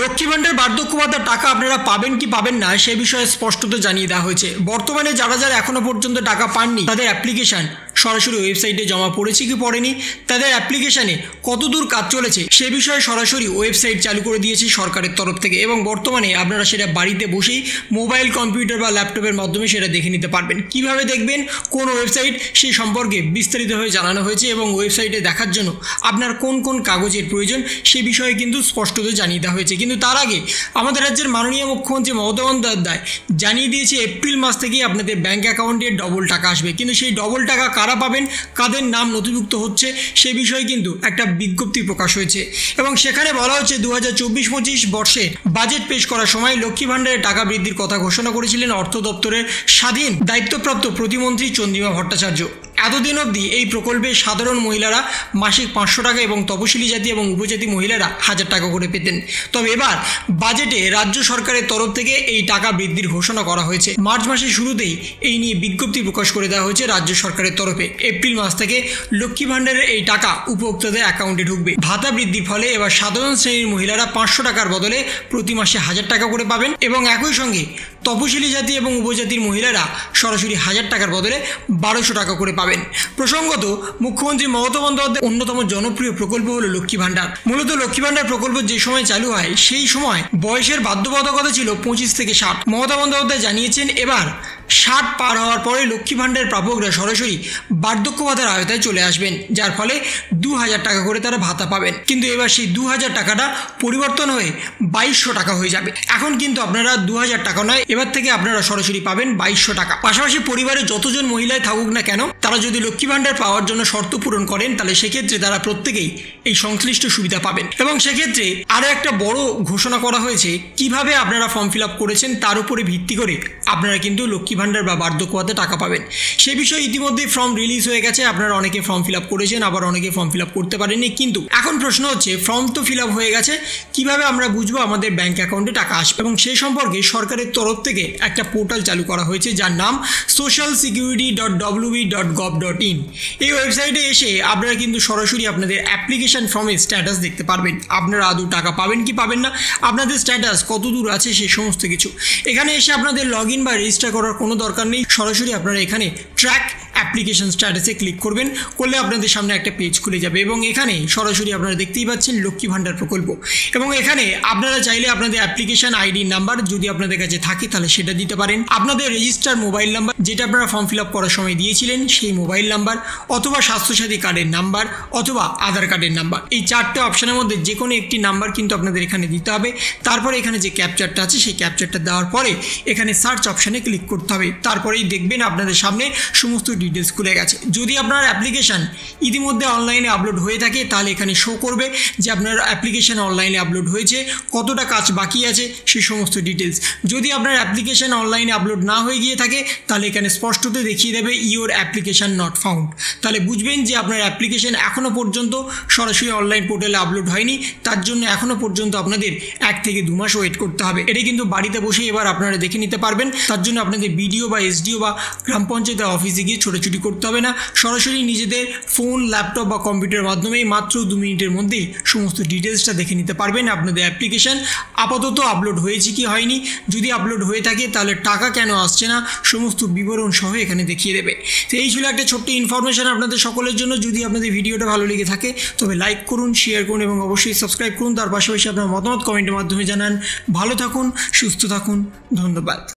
লক্ষ্মী ভান্ডার বার্ধক্য ভাতার টাকা আপনারা পাবেন কি পাবেন না সে বিষয়ে স্পষ্টত জানিয়ে দেওয়া হয়েছে। বর্তমানে যারা এখনো পর্যন্ত টাকা পাননি তাদের অ্যাপ্লিকেশন সরাসরি ওয়েবসাইটে জমা পড়েছে কি পড়েনি, তাদের অ্যাপ্লিকেশনে কতদূর কাজ চলেছে সে বিষয়ে সরাসরি ওয়েবসাইট চালু করে দিয়েছে সরকারের তরফ থেকে, এবং বর্তমানে আপনারা সেটা বাড়িতে বসেই মোবাইল, কম্পিউটার বা ল্যাপটপের মাধ্যমে সেটা দেখে নিতে পারবেন। কিভাবে দেখবেন, কোন ওয়েবসাইট, সেই সম্পর্কে বিস্তারিতভাবে জানানো হয়েছে এবং ওয়েবসাইটে দেখার জন্য আপনার কোন কোন কাগজের প্রয়োজন সে বিষয়ে কিন্তু স্পষ্টত জানিয়ে দেওয়া হয়েছে। কিন্তু তার আগে আমাদের রাজ্যের মাননীয় মুখ্যমন্ত্রী মমতা বন্দ্যোপাধ্যায় জানিয়ে দিয়েছে এপ্রিল মাস থেকেই আপনাদের ব্যাঙ্ক অ্যাকাউন্টে ডবল টাকা আসবে। কিন্তু সেই ডবল টাকা কারা পাবেন, কাদের নাম নথিভুক্ত হচ্ছে সে বিষয়ে কিন্তু একটা বিজ্ঞপ্তি প্রকাশ হয়েছে এবং সেখানে বলা হচ্ছে 2024-25 বর্ষে বাজেট পেশ করার সময় লক্ষ্মী ভান্ডারের টাকা বৃদ্ধির কথা ঘোষণা করেছিলেন অর্থ দপ্তরের স্বাধীন দায়িত্বপ্রাপ্ত প্রতিমন্ত্রী চন্দ্রিমা ভট্টাচার্য। এতদিন অবধি এই প্রকল্পে সাধারণ মহিলারা মাসিক 500 টাকা এবং তপশিলি জাতি এবং উপজাতি মহিলারা 1000 টাকা করে পেতেন। তবে এবার বাজেটে রাজ্য সরকারের তরফ থেকে এই টাকা বৃদ্ধির ঘোষণা করা হয়েছে। মার্চ মাসের শুরুতেই এই নিয়ে বিজ্ঞপ্তি প্রকাশ করে দেওয়া হয়েছে রাজ্য সরকারের তরফে। এপ্রিল মাস থেকে লক্ষ্মী ভান্ডারের এই টাকা উপভোক্তাদের অ্যাকাউন্টে ঢুকবে। ভাতা বৃদ্ধির ফলে এবার সাধারণ শ্রেণীর মহিলারা 500 টাকার বদলে প্রতি মাসে 1000 টাকা করে পাবেন এবং একই সঙ্গে তপশিলি জাতি এবং উপজাতির মহিলারা সরাসরি 1000 টাকার বদলে 1200 টাকা করে পাবেন। প্রসঙ্গত, মুখ্যমন্ত্রী মমতা বন্দ্যোপাধ্যায়ের অন্যতম জনপ্রিয় প্রকল্প হলো লক্ষ্মী ভান্ডার। মূলত লক্ষ্মী ভান্ডার প্রকল্প যে সময় চালু হয় সেই সময় বয়সের বাধ্যবাধকতা ছিল 25 থেকে 60। মমতা বন্দ্যোপাধ্যায় জানিয়েছেন এবার 60 পার হওয়ার পরে লক্ষ্মী ভান্ডারের প্রাপকরা সরাসরি বার্ধক্য ভাতার আওতায় চলে আসবেন, যার ফলে 2000 টাকা করে তারা ভাতা পাবেন। কিন্তু এবার সেই 2000 টাকাটা পরিবর্তন হয়ে 2200 টাকা হয়ে যাবে। এখন কিন্তু আপনারা 2000 টাকা নয়, এবার থেকে আপনারা সরাসরি পাবেন 2200 টাকা। পাশাপাশি পরিবারে যতজন মহিলাই থাকুক না কেন, তারা যদি লক্ষ্মী ভান্ডার পাওয়ার জন্য শর্ত পূরণ করেন তাহলে সেক্ষেত্রে তারা প্রত্যেকেই এই সংশ্লিষ্ট সুবিধা পাবেন। এবং সেক্ষেত্রে আরও একটা বড় ঘোষণা করা হয়েছে, কিভাবে আপনারা ফর্ম ফিল আপ করেছেন তার উপরে ভিত্তি করে আপনারা কিন্তু লক্ষ্মী ভান্ডার বা বার্ধক্য ভাতা টাকা পাবেন। সে বিষয়ে ইতিমধ্যে ফর্ম রিলিজ হয়ে গেছে। আপনারা অনেকে ফর্ম ফিল আপ করেছেন, আবার অনেকে ফর্ম ফিল আপ করতে পারেননি। কিন্তু এখন প্রশ্ন হচ্ছে, ফর্ম তো ফিল আপ হয়ে গেছে, কিভাবে আমরা বুঝবো আমাদের ব্যাঙ্ক অ্যাকাউন্টে টাকা আসবে? এবং সেই সম্পর্কে সরকারের তরফ থেকে একটা পোর্টাল চালু করা হয়েছে যার নাম socialsecurity.wb.gov.in। এই ওয়েবসাইটে এসে আপনারা কিন্তু সরাসরি আপনাদের অ্যাপ্লিকেশন ফর্মের স্ট্যাটাস দেখতে পারবেন। আপনারা আদৌ টাকা পাবেন কি পাবেন না, আপনাদের স্ট্যাটাস কত দূর আছে সেই সমস্ত কিছু। এখানে এসে আপনাদের লগ ইন বা রেজিস্টার করার কোনো দরকার নেই। সরাসরি আপনারা এখানে ট্র্যাক অ্যাপ্লিকেশন স্ট্যাটাসে ক্লিক করবেন, করলে আপনাদের সামনে একটা পেজ খুলে যাবে এবং এখানে সরাসরি আপনারা দেখতেই পাচ্ছেন লক্ষ্মী ভান্ডার প্রকল্প। এবং এখানে আপনারা চাইলে আপনাদের অ্যাপ্লিকেশন আইডি নাম্বার যদি আপনাদের কাছে থাকে তাহলে সেটা দিতে পারেন, আপনাদের রেজিস্টার মোবাইল নাম্বার যেটা আপনারা ফর্ম ফিল আপ করার সময় দিয়েছিলেন সেই মোবাইল নাম্বার, অথবা স্বাস্থ্যসাথী কার্ডের নাম্বার, অথবা আধার কার্ডের নাম্বার। এই 4টে অপশনের মধ্যে যে কোনো একটি নাম্বার কিন্তু আপনাদের এখানে দিতে হবে। তারপরে এখানে যে ক্যাপচারটা আছে সেই ক্যাপচারটা দেওয়ার পরে এখানে সার্চ অপশানে ক্লিক করতে হবে। তারপরেই দেখবেন আপনাদের সামনে সমস্ত ডিটেলস খুলে গেছে। যদি আপনার অ্যাপ্লিকেশন ইতিমধ্যে অনলাইনে আপলোড হয়ে থাকে তাহলে এখানে শো করবে যে আপনার অ্যাপ্লিকেশন অনলাইনে আপলোড হয়েছে, কতটা কাজ বাকি আছে সেই সমস্ত ডিটেলস। যদি আপনার অ্যাপ্লিকেশন অনলাইনে আপলোড না হয়ে গিয়ে থাকে তাহলে এখানে স্পষ্টত দেখিয়ে দেবে ইওর অ্যাপ্লিকেশন নট ফাউন্ড। তাহলে বুঝবেন যে আপনার অ্যাপ্লিকেশন এখনও পর্যন্ত সরাসরি অনলাইন পোর্টালে আপলোড হয়নি, তার জন্য এখনও পর্যন্ত আপনাদের 1 থেকে 2 মাস ওয়েট করতে হবে। এটা কিন্তু বাড়িতে বসে এবার আপনারা দেখে নিতে পারবেন। তার জন্য আপনাদের বিডিও বা এসডিও বা গ্রাম পঞ্চায়েতের অফিসে গিয়ে ছোটাছুটি করতে হবে না, সরাসরি নিজেদের ফোন, ল্যাপটপ বা কম্পিউটারের মাধ্যমে মাত্র 2 মিনিটের মধ্যেই সমস্ত ডিটেলসটা দেখে নিতে পারবেন। আপনাদের অ্যাপ্লিকেশন আপাতত আপলোড হয়েছে কি হয়নি, যদি আপলোড হয়ে থাকে তাহলে টাকা কেন আসছে না, সমস্ত বিবরণ সহ এখানে দেখিয়ে দেবে। তো এই ছিল একটা ছোট্ট ইনফরমেশন আপনাদের সকলের জন্য। যদি আপনাদের ভিডিওটা ভালো লেগে থাকে তবে লাইক করুন, শেয়ার করুন এবং অবশ্যই সাবস্ক্রাইব করুন। তার পাশাপাশি আপনার মতামত কমেন্টের মাধ্যমে জানান। ভালো থাকুন, সুস্থ থাকুন, ধন্যবাদ।